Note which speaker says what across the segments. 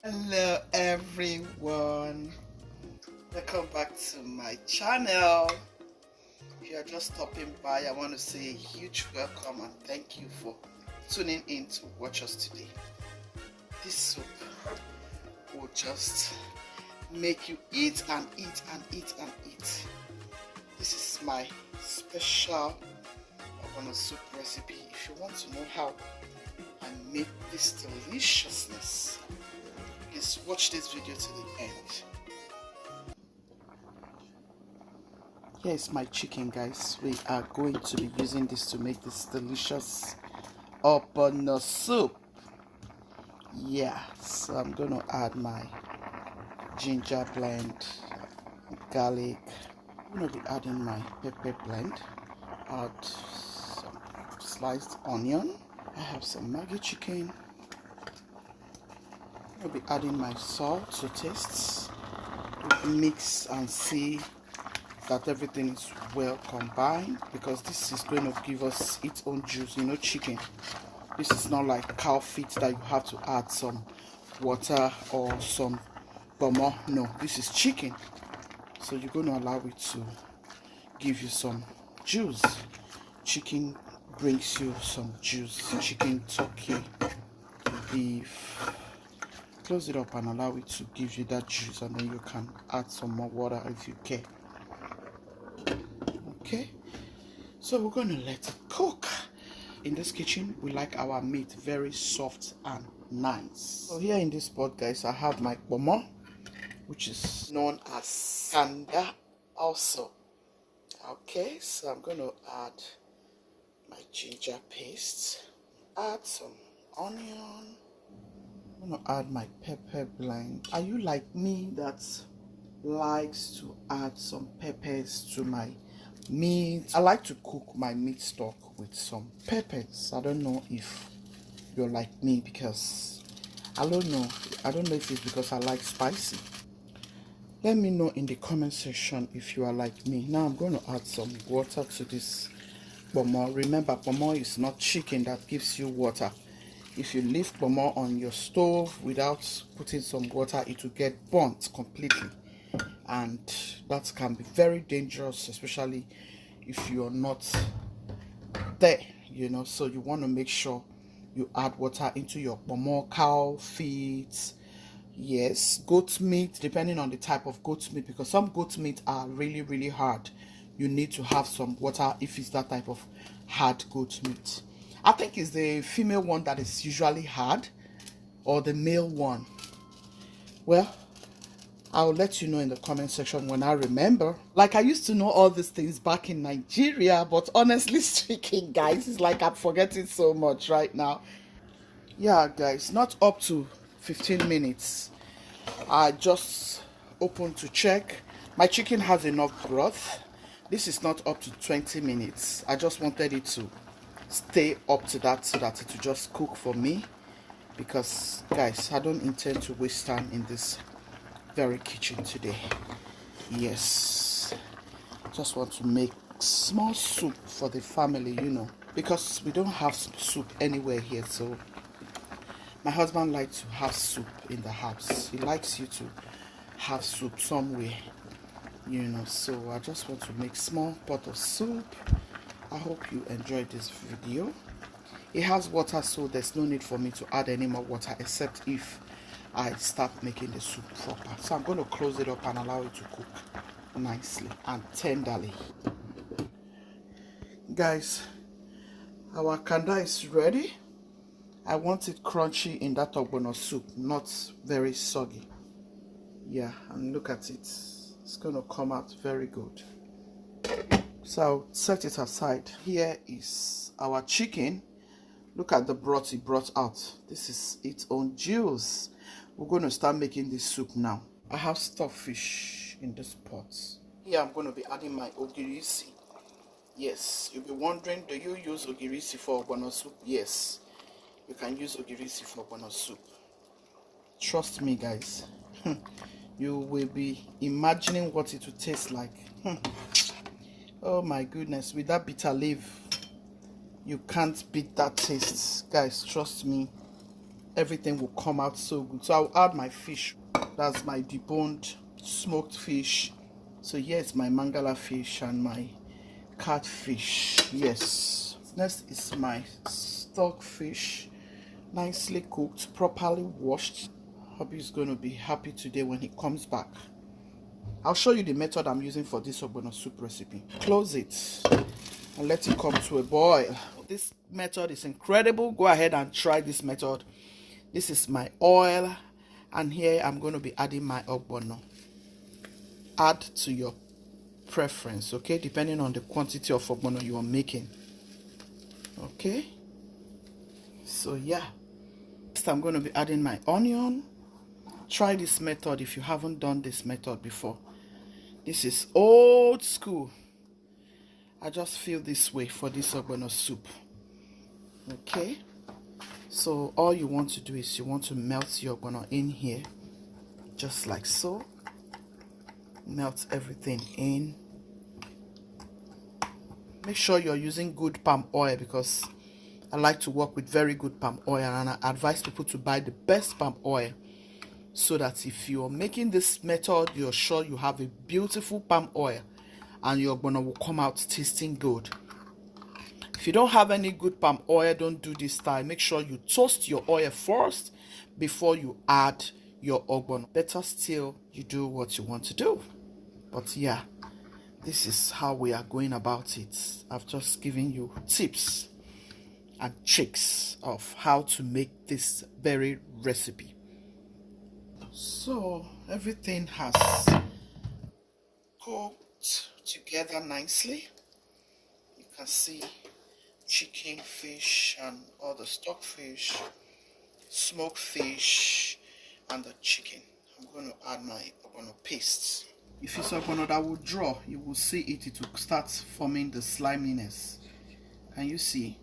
Speaker 1: Hello everyone, welcome back to my channel. If you are just stopping by, I want to say a huge welcome and thank you for tuning in to watch us today. This soup will just make you eat and eat and eat and eat. This is my special Ogbono soup recipe. If you want to know how I make this deliciousness, please watch this video to the end. Here is my chicken, guys. We are going to be using this to make this delicious Ogbono soup. Yeah, so I'm going to add my ginger blend, garlic. I'm going to be adding my pepper blend. Add some sliced onion. I have some Maggi chicken. I'll be adding my salt to taste. Mix and see that everything is well combined, because this is going to give us its own juice. You know, chicken, this is not like cow feet that you have to add some water or some Ponmo. No, this is chicken, so you're going to allow it to give you some juice. Chicken brings you some juice. Chicken, turkey, beef. Close it up and allow it to give you that juice, and then you can add some more water if you care. Okay, so we're going to let it cook. In this kitchen, we like our meat very soft and nice. So here in this pot, guys, I have my Ponmo, which is known as kanda also. Okay, so I'm going to add my ginger paste, add some onion. I'm going to add my pepper blend. Are you like me that likes to add some peppers to my meat? I like to cook my meat stock with some peppers. I don't know if you're like me, because I don't know if it's because I like spicy. Let me know in the comment section if you are like me. Now I'm going to add some water to this Ponmo. Remember, Ponmo is not chicken that gives you water. If you leave Ponmo on your stove without putting some water, it will get burnt completely, and that can be very dangerous, especially if you're not there, you know. So you want to make sure you add water into your Ponmo. Cow feet, yes, goat meat, depending on the type of goat meat, because some goat meat are really hard. You need to have some water if it's that type of hard goat meat. I think it's the female one that is usually hard, or the male one. Well, I'll let you know in the comment section when I remember. Like, I used to know all these things back in Nigeria, but honestly speaking, guys, it's like I'm forgetting so much right now. Yeah, guys, not up to 15 minutes. I just opened to check. My chicken has enough broth. This is not up to 20 minutes. I just wanted it to stay up to that so that it will just cook for me, because guys, I don't intend to waste time in this very kitchen today. Yes, just want to make small soup for the family, you know, because we don't have soup anywhere here. So my husband likes to have soup in the house. He likes you to have soup somewhere, you know. So I just want to make small pot of soup. I hope you enjoyed this video. It has water, so there's no need for me to add any more water, except if I start making the soup proper. So I'm going to close it up and allow it to cook nicely and tenderly. Guys, our kanda is ready. I want it crunchy in that Ogbono soup, not very soggy. Yeah, and look at it. It's going to come out very good. So I'll set it aside. Here is our chicken. Look at the broth it brought out. This is its own juice. We're going to start making this soup now. I have stockfish in this pot. Here I'm going to be adding my ogirisi. Yes, you'll be wondering, do you use ogirisi for Ogbono soup? Yes, you can use ogirisi for Ogbono soup. Trust me, guys. You will be imagining what it will taste like. Oh my goodness, with that bitter leaf, you can't beat that taste, guys. Trust me. everything will come out so good. So I'll add my fish. That's my deboned smoked fish. So here's my mangala fish and my catfish. Yes. Next is my stockfish, nicely cooked, properly washed. Hubby is going to be happy today when he comes back. I'll show you the method I'm using for this ogbono soup recipe. Close it and let it come to a boil. This method is incredible. Go ahead and try this method. This is my oil, and here I'm going to be adding my ogbono. Add to your preference, okay, depending on the quantity of ogbono you are making. Okay, so yeah, next I'm going to be adding my onion. Try this method if you haven't done this method before. This is old school. I just feel this way for this ogbono soup. Okay, so all you want to do is you want to melt your ogbono in here, just like so. Melt everything in. Make sure you're using good palm oil, because I like to work with very good palm oil, and I advise people to buy the best palm oil, so that if you're making this method, you're sure you have a beautiful palm oil and your ogbono will come out tasting good. If you don't have any good palm oil, don't do this style. Make sure you toast your oil first before you add your ogbono. Better still, you do what you want to do. But yeah, this is how we are going about it. I've just given you tips and tricks of how to make this very recipe. So everything has cooked together nicely. You can see chicken, fish, and all the stockfish, smoked fish, and the chicken. I'm going to add my ogbono paste. If it's ogbono that will draw, you will see it will start forming the sliminess. Can you see?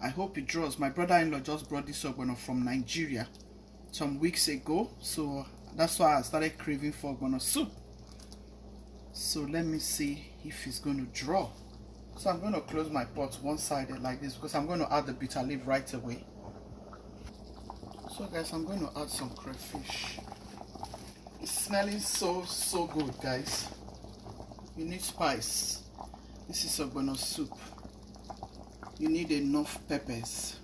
Speaker 1: I hope it draws. My brother-in-law just brought this ogbono from Nigeria some weeks ago, so that's why I started craving for ogbono soup. So let me see if it's going to draw. So I'm going to close my pot one-sided like this, because I'm going to add the bitter leaf right away. So guys, I'm going to add some crayfish. It's smelling so good, guys. You need spice. This is ogbono soup. You need enough peppers.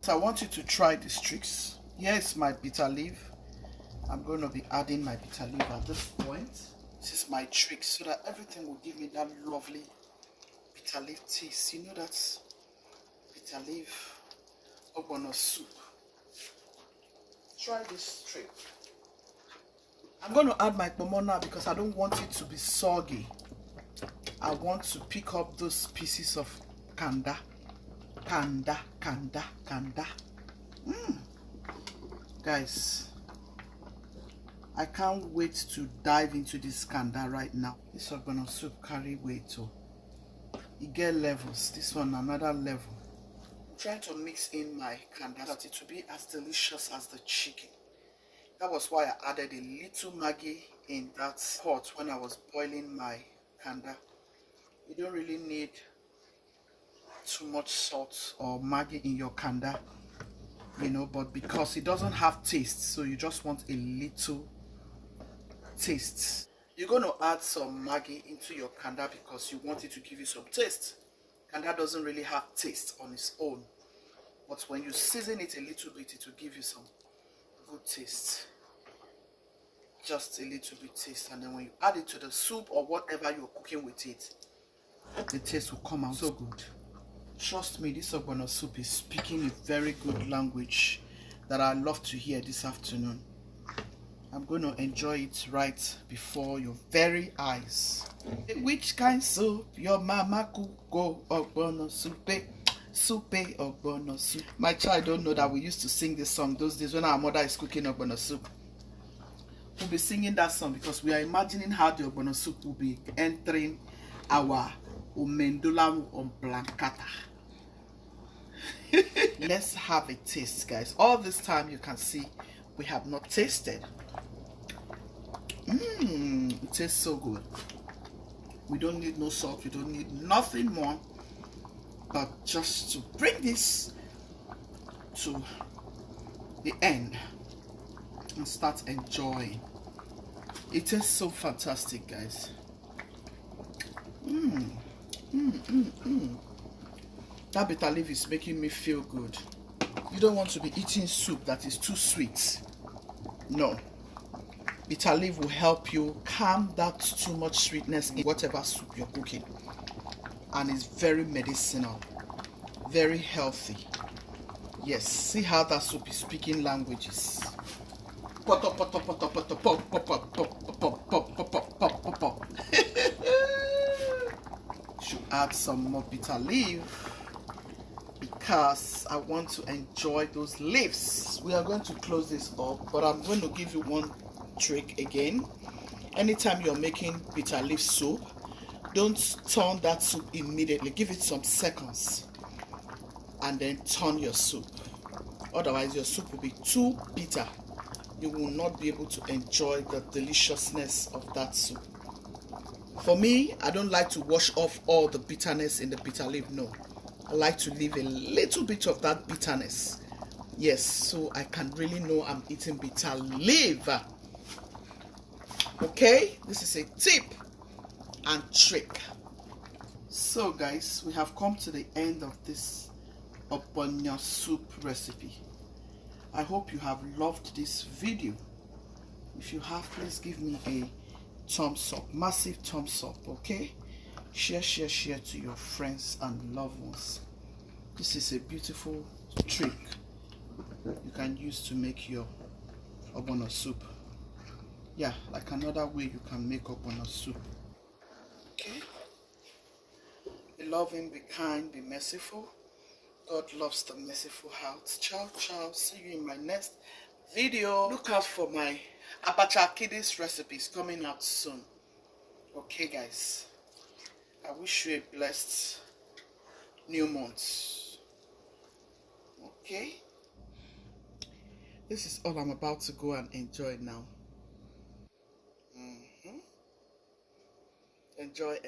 Speaker 1: So I want you to try these tricks. Here's my bitter leaf. I'm going to be adding my bitter leaf at this point. This is my trick, so that everything will give me that lovely bitter leaf taste. You know, that's bitter leaf ogbono soup. Try this trick. I'm going to add my ponmo now, because I don't want it to be soggy. I want to pick up those pieces of kanda. Guys, I can't wait to dive into this kanda right now. This ogbono soup carry weight too. It get levels. This one another level. I'm trying to mix in my kanda that it will be as delicious as the chicken. That was why I added a little Maggi in that pot when I was boiling my kanda. You don't really need too much salt or Maggi in your kanda, you know, but because it doesn't have taste, so you just want a little taste. You're going to add some Maggi into your kanda because you want it to give you some taste. Kanda doesn't really have taste on its own, but when you season it a little bit, it will give you some good taste. Just a little bit taste, and then when you add it to the soup or whatever you're cooking with it, the taste will come out so good. Trust me, this ogbono soup is speaking a very good language that I love to hear this afternoon. I'm going to enjoy it right before your very eyes. Which kind soup your mama cook? Go ogbono soup, soup ogbono soup. My child don't know that we used to sing this song those days when our mother is cooking ogbono soup. We'll be singing that song because we are imagining how the ogbono soup will be entering our umendula blancata. Let's have a taste, guys. All this time you can see we have not tasted. It tastes so good. We don't need no salt, we don't need nothing more, but just to bring this to the end and start enjoying. It tastes so fantastic, guys. That bitter leaf is making me feel good. You don't want to be eating soup that is too sweet. No. Bitter leaf will help you calm that too much sweetness in whatever soup you're cooking. And it's very medicinal, very healthy. Yes, see how that soup is speaking languages. Should add some more bitter leaf because I want to enjoy those leaves. We are going to close this up, but I'm going to give you one trick again. Anytime you're making bitter leaf soup, don't turn that soup immediately. Give it some seconds and then turn your soup. Otherwise your soup will be too bitter. You will not be able to enjoy the deliciousness of that soup. For me, I don't like to wash off all the bitterness in the bitter leaf. No, I like to leave a little bit of that bitterness. Yes, so I can really know I'm eating bitter leaf. Okay, this is a tip and trick. So guys, we have come to the end of this Ogbono soup recipe. I hope you have loved this video. If you have, please give me a thumbs up, massive thumbs up. Okay, share to your friends and loved ones. This is a beautiful trick you can use to make your Ogbono soup. Yeah, like another way you can make Ogbono soup. Okay, be loving, be kind, be merciful. God loves the merciful heart. Ciao, ciao. See you in my next video. Look out for my Abacha Kiddies recipes coming out soon. Okay, guys. I wish you a blessed new month. Okay. This is all I'm about to go and enjoy now. Enjoy.